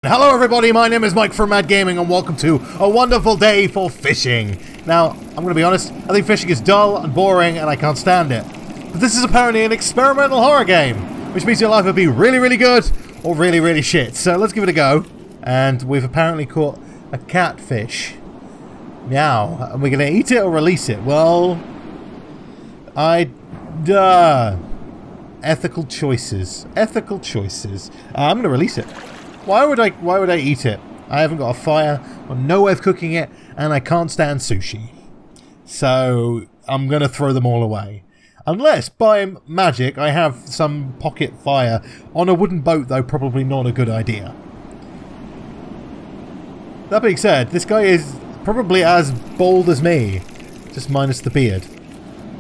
Hello everybody, my name is Mike from m.a.d Gaming and welcome to a wonderful day for fishing. Now, I'm going to be honest, I think fishing is dull and boring and I can't stand it. But this is apparently an experimental horror game, which means you'll either be really, really good or really, really shit. So let's give it a go. And we've apparently caught a catfish. Now, are we going to eat it or release it? Well, ethical choices. Ethical choices. I'm going to release it. Why would I eat it? I haven't got a fire, or no way of cooking it, and I can't stand sushi. So I'm gonna throw them all away. Unless by magic I have some pocket fire on a wooden boat, though probably not a good idea. That being said, this guy is probably as bald as me, just minus the beard.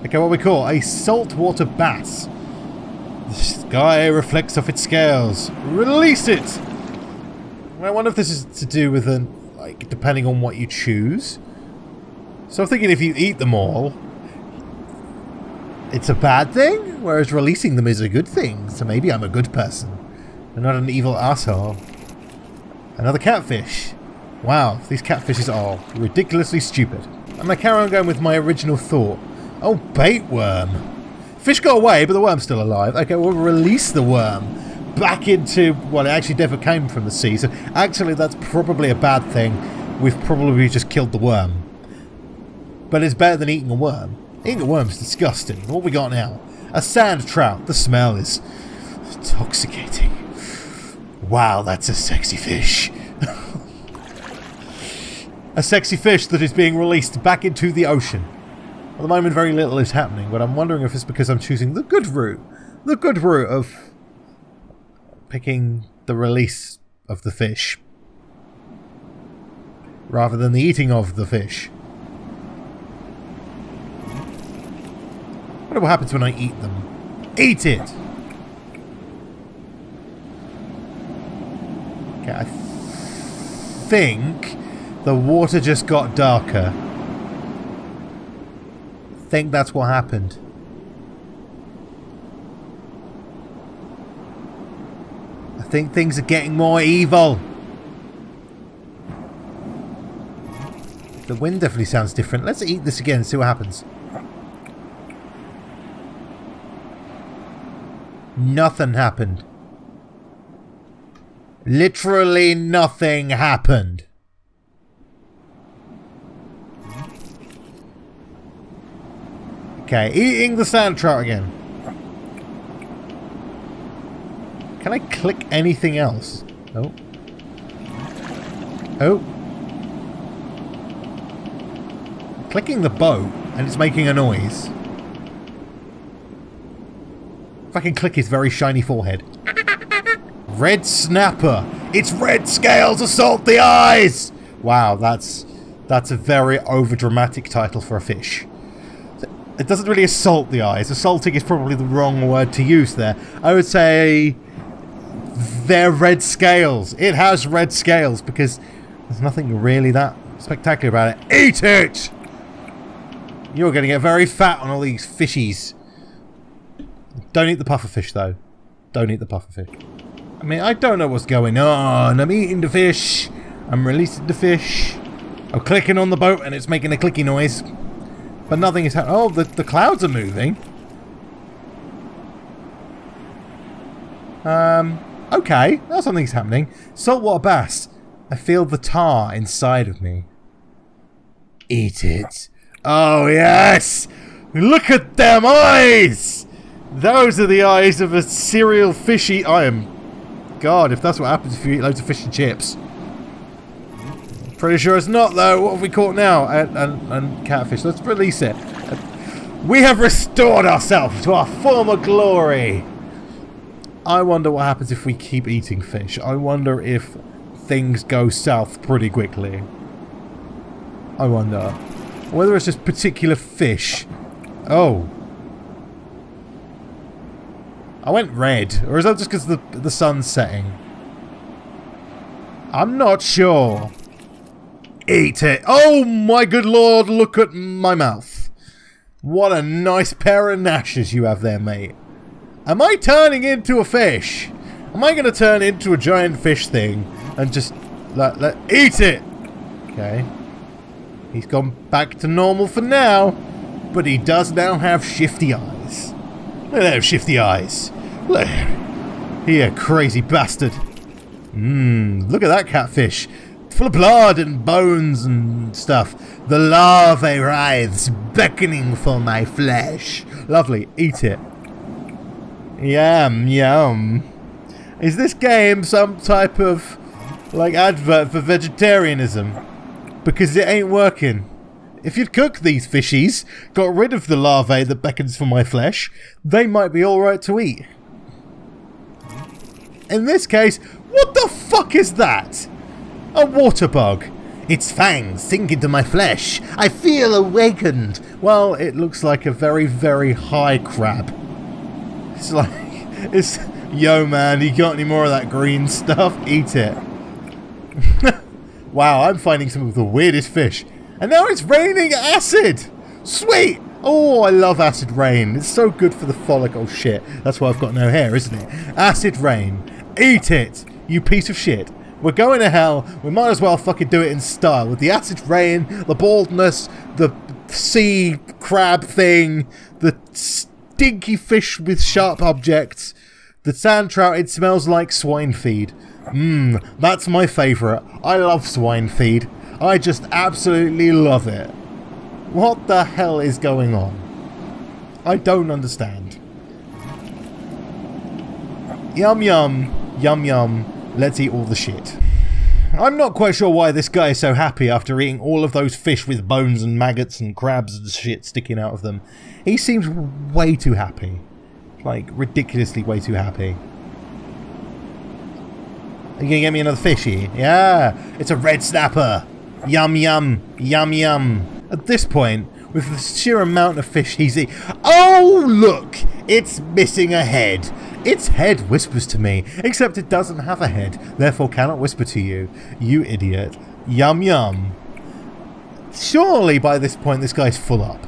Okay, what we call a saltwater bass. The sky reflects off its scales. Release it! I wonder if this is to do with like, depending on what you choose. So I'm thinking if you eat them all, it's a bad thing, whereas releasing them is a good thing. So maybe I'm a good person, and not an evil asshole. Another catfish. Wow, these catfishes are ridiculously stupid. I'm gonna carry on going with my original thought. Oh, bait worm. Fish got away, but the worm's still alive. Okay, we'll release the worm back into, well, it actually never came from the sea, so actually that's probably a bad thing. We've probably just killed the worm. But it's better than eating a worm. Eating a worm is disgusting. What we got now? A sand trout. The smell is intoxicating. Wow, that's a sexy fish. A sexy fish that is being released back into the ocean. At the moment very little is happening, but I'm wondering if it's because I'm choosing the good route. The good route of picking the release of the fish rather than the eating of the fish. I wonder what happens when I eat them. Eat it! Okay, I think the water just got darker. I think that's what happened. I think things are getting more evil. The wind definitely sounds different. Let's eat this again and see what happens. Nothing happened. Literally nothing happened. Okay, eating the sand trout again. Can I click anything else? Oh. Oh. Clicking the boat and it's making a noise. If I can click his very shiny forehead. Red snapper. It's red scales assault the eyes. Wow, that's a very overdramatic title for a fish. It doesn't really assault the eyes. Assaulting is probably the wrong word to use there. I would say they're red scales. It has red scales because there's nothing really that spectacular about it. Eat it! You're going to get very fat on all these fishies. Don't eat the pufferfish though. Don't eat the pufferfish. I mean, I don't know what's going on. I'm eating the fish. I'm releasing the fish. I'm clicking on the boat and it's making a clicky noise. But nothing is happening. Oh, the clouds are moving. Okay, now something's happening. Saltwater bass. I feel the tar inside of me. Eat it. Oh, yes! Look at them eyes! Those are the eyes of a cereal fishy. I am... God, if that's what happens if you eat loads of fish and chips. Pretty sure it's not, though. What have we caught now? And catfish. Let's release it. We have restored ourselves to our former glory. I wonder what happens if we keep eating fish. I wonder if things go south pretty quickly. I wonder whether it's just particular fish. Oh. I went red. Or is that just because the sun's setting? I'm not sure. Eat it. Oh my good lord, look at my mouth. What a nice pair of gnashes you have there, mate. Am I turning into a fish? Am I going to turn into a giant fish thing and just eat it? Okay. He's gone back to normal for now, but he does now have shifty eyes. Look at those shifty eyes. Look. Here, crazy bastard. Look at that catfish. Full of blood and bones and stuff. The larvae writhes, beckoning for my flesh. Lovely. Eat it. Yum, yum. Is this game some type of, like, advert for vegetarianism? Because it ain't working. If you'd cook these fishies, got rid of the larvae that beckons for my flesh, they might be alright to eat. In this case, what the fuck is that? A water bug. Its fangs sink into my flesh. I feel awakened. Well, it looks like a very, very high crab. It's like, yo man, you got any more of that green stuff? Eat it. Wow, I'm finding some of the weirdest fish. And now it's raining acid! Sweet! Oh, I love acid rain. It's so good for the follicle. Oh shit, that's why I've got no hair, isn't it? Acid rain. Eat it, you piece of shit. We're going to hell. We might as well fucking do it in style. With the acid rain, the baldness, the sea crab thing, the stinky fish with sharp objects, the sand trout, it smells like swine feed. That's my favourite. I love swine feed. I just absolutely love it. What the hell is going on? I don't understand. Yum yum, yum yum, let's eat all the shit. I'm not quite sure why this guy is so happy after eating all of those fish with bones and maggots and crabs and shit sticking out of them. He seems way too happy. Like, ridiculously way too happy. Are you gonna get me another fishy? Yeah, it's a red snapper. Yum yum, yum yum. At this point, with the sheer amount of fish he's eating... Oh, look! It's missing a head. Its head whispers to me, except it doesn't have a head, therefore cannot whisper to you. You idiot. Yum yum. Surely by this point this guy's full up.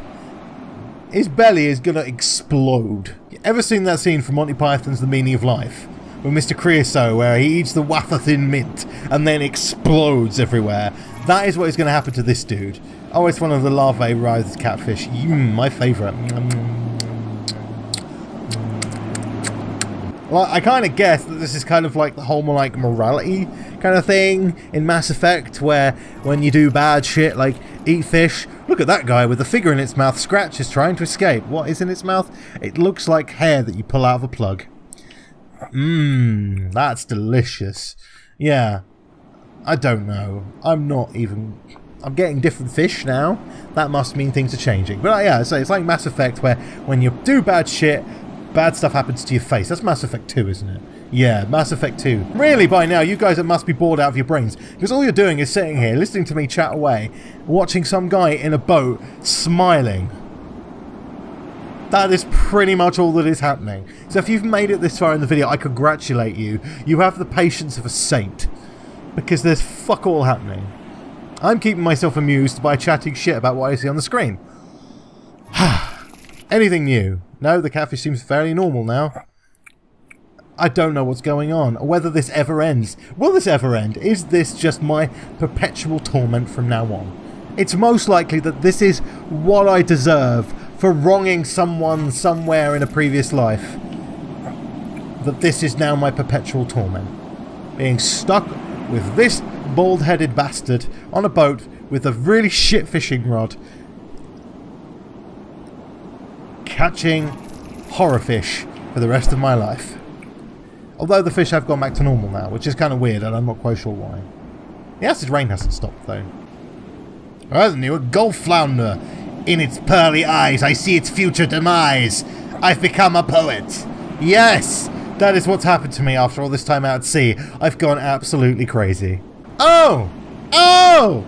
His belly is gonna explode. You ever seen that scene from Monty Python's The Meaning of Life? With Mr. Creosote, where he eats the wafer thin mint and then explodes everywhere. That is what is going to happen to this dude. Oh, it's one of the larvae writhed catfish. My favourite. Well, I kind of guess that this is kind of like the whole like morality kind of thing in Mass Effect, where when you do bad shit like eat fish. Look at that guy with a figure in its mouth. Scratch is trying to escape. What is in its mouth? It looks like hair that you pull out of a plug. That's delicious. Yeah, I don't know. I'm getting different fish now. That must mean things are changing. But yeah, so it's like Mass Effect, where when you do bad shit, bad stuff happens to your face. That's Mass Effect 2, isn't it? Yeah, Mass Effect 2. Really, by now, you guys must be bored out of your brains. Because all you're doing is sitting here, listening to me chat away, watching some guy in a boat, smiling. That is pretty much all that is happening. So if you've made it this far in the video, I congratulate you. You have the patience of a saint. Because there's fuck all happening. I'm keeping myself amused by chatting shit about what I see on the screen. Anything new? No, the catfish seems fairly normal now. I don't know what's going on, or whether this ever ends. Will this ever end? Is this just my perpetual torment from now on? It's most likely that this is what I deserve for wronging someone somewhere in a previous life. That this is now my perpetual torment. Being stuck with this bald-headed bastard on a boat with a really shit fishing rod, catching horror fish for the rest of my life. Although the fish have gone back to normal now, which is kind of weird and I'm not quite sure why. The acid rain hasn't stopped though. Alright then, you a gulf flounder. In its pearly eyes I see its future demise. I've become a poet. Yes! That is what's happened to me after all this time out at sea. I've gone absolutely crazy. Oh! Oh!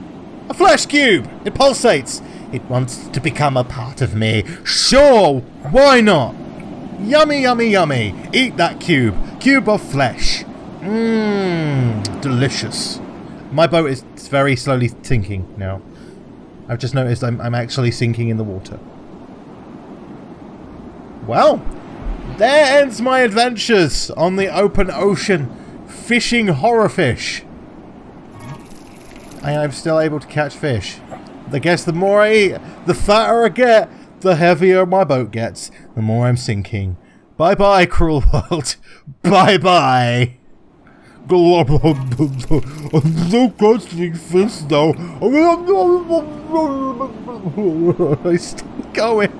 A flesh cube! It pulsates! It wants to become a part of me. Sure! Why not? Yummy, yummy, yummy! Eat that cube. Cube of flesh. Delicious. My boat is very slowly sinking now. I've just noticed I'm actually sinking in the water. Well, There ends my adventures on the open ocean, fishing horror fish. And I'm still able to catch fish. I guess the more I eat, the fatter I get, the heavier my boat gets, the more I'm sinking. Bye-bye, cruel world. Bye-bye. I'm so catching fish now. I'm still going.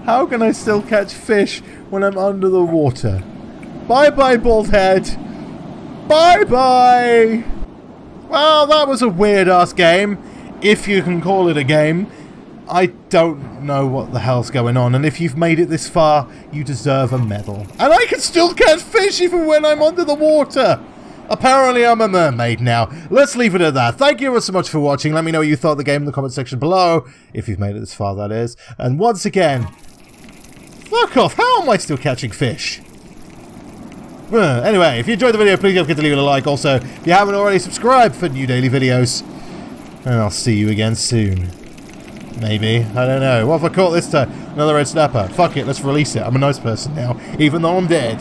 How can I still catch fish when I'm under the water? Bye-bye, bald head. Bye-bye. Well, that was a weird-ass game, if you can call it a game. I don't know what the hell's going on, and if you've made it this far, you deserve a medal. And I can still catch fish even when I'm under the water! Apparently I'm a mermaid now. Let's leave it at that. Thank you ever so much for watching. Let me know what you thought of the game in the comment section below, if you've made it this far, that is. And once again, fuck off, how am I still catching fish? Anyway, if you enjoyed the video, please don't forget to leave it a like. Also, if you haven't already, subscribe for new daily videos. And I'll see you again soon. Maybe. I don't know. What have I caught this time? Another red snapper. Fuck it, let's release it. I'm a nice person now, even though I'm dead.